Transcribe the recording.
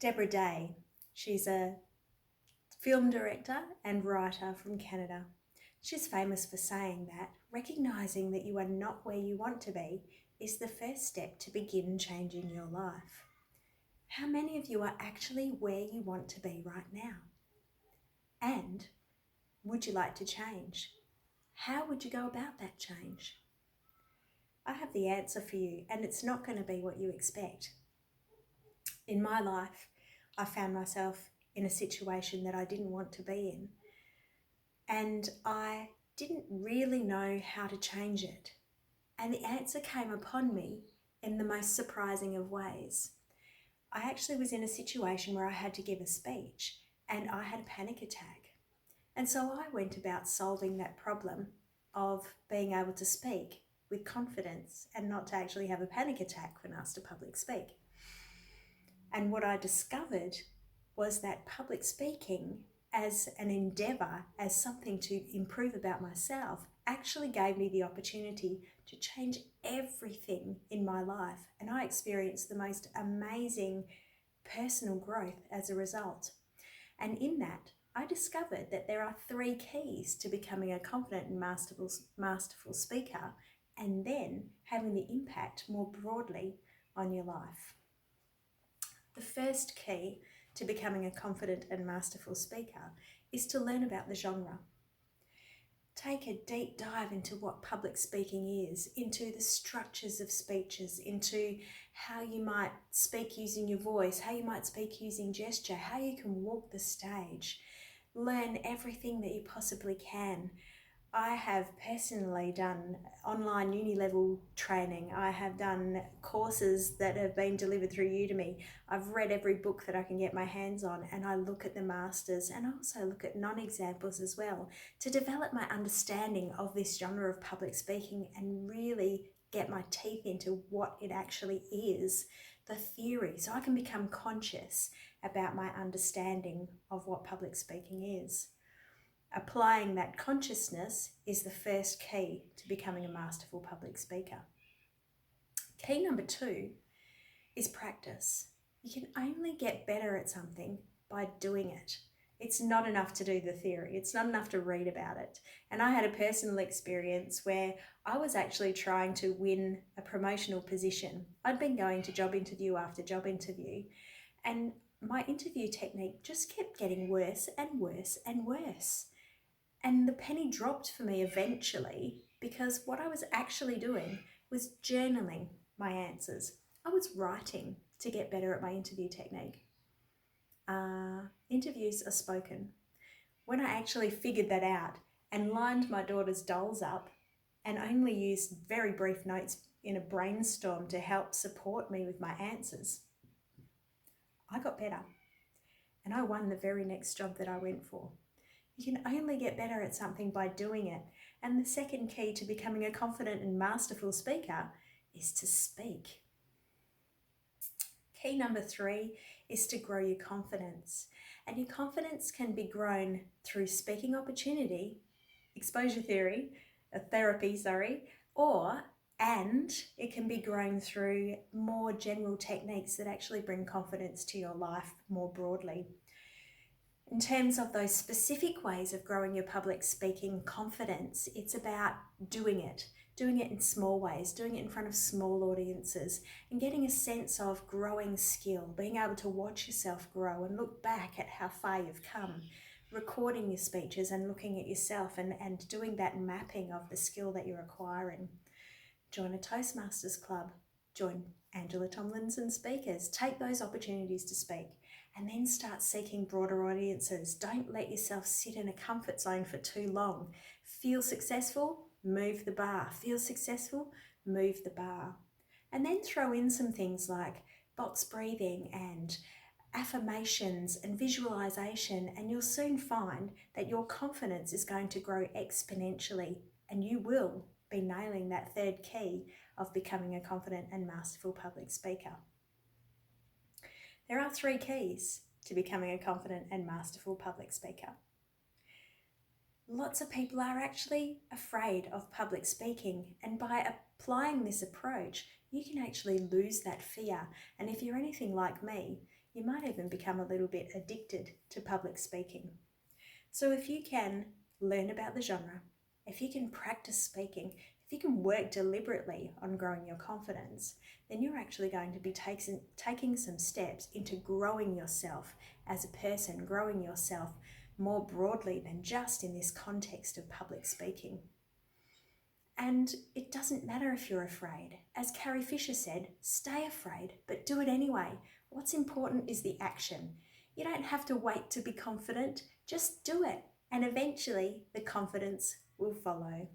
Deborah Day. She's a film director and writer from Canada. She's famous for saying that recognizing that you are not where you want to be is the first step to begin changing your life. How many of you are actually where you want to be right now? And would you like to change? How would you go about that change? I have the answer for you, and it's not going to be what you expect. In my life, I found myself in a situation that I didn't want to be in, and I didn't really know how to change it. And the answer came upon me in the most surprising of ways. I actually was in a situation where I had to give a speech, and I had a panic attack. And so I went about solving that problem of being able to speak with confidence and not to actually have a panic attack when asked to public speak. And what I discovered was that public speaking as an endeavour, as something to improve about myself, actually gave me the opportunity to change everything in my life. And I experienced the most amazing personal growth as a result. And in that, I discovered that there are 3 keys to becoming a confident and masterful speaker, and then having the impact more broadly on your life. The first key to becoming a confident and masterful speaker is to learn about the genre. Take a deep dive into what public speaking is, into the structures of speeches, into how you might speak using your voice, how you might speak using gesture, how you can walk the stage. Learn everything that you possibly can. I have personally done online uni-level training. I have done courses that have been delivered through Udemy. I've read every book that I can get my hands on, and I look at the masters and I also look at non-examples as well to develop my understanding of this genre of public speaking and really get my teeth into what it actually is, the theory, so I can become conscious about my understanding of what public speaking is. Applying that consciousness is the first key to becoming a masterful public speaker. Key number 2 is practice. You can only get better at something by doing it. It's not enough to do the theory. It's not enough to read about it. And I had a personal experience where I was actually trying to win a promotional position. I'd been going to job interview after job interview, and my interview technique just kept getting worse and worse and worse. And the penny dropped for me eventually, because what I was actually doing was journaling my answers. I was writing to get better at my interview technique. Interviews are spoken. When I actually figured that out and lined my daughter's dolls up and only used very brief notes in a brainstorm to help support me with my answers, I got better and I won the very next job that I went for. You can only get better at something by doing it. And the second key to becoming a confident and masterful speaker is to speak. Key number 3 is to grow your confidence. And your confidence can be grown through speaking opportunity, exposure therapy, and it can be grown through more general techniques that actually bring confidence to your life more broadly. In terms of those specific ways of growing your public speaking confidence, it's about doing it in small ways, doing it in front of small audiences, and getting a sense of growing skill, being able to watch yourself grow and look back at how far you've come, recording your speeches and looking at yourself and doing that mapping of the skill that you're acquiring. Join a Toastmasters club, join Angela Tomlinson Speakers, take those opportunities to speak. And then start seeking broader audiences. Don't let yourself sit in a comfort zone for too long. Feel successful, move the bar. Feel successful, move the bar. And then throw in some things like box breathing and affirmations and visualization, and you'll soon find that your confidence is going to grow exponentially, and you will be nailing that third key of becoming a confident and masterful public speaker. There are 3 keys to becoming a confident and masterful public speaker. Lots of people are actually afraid of public speaking, and by applying this approach, you can actually lose that fear. And if you're anything like me, You might even become a little bit addicted to public speaking. So if you can learn about the genre, if you can practice speaking, if you can work deliberately on growing your confidence, then you're actually going to be taking some steps into growing yourself as a person, growing yourself more broadly than just in this context of public speaking. And it doesn't matter if you're afraid. As Carrie Fisher said, stay afraid, but do it anyway. What's important is the action. You don't have to wait to be confident, just do it. And eventually the confidence will follow.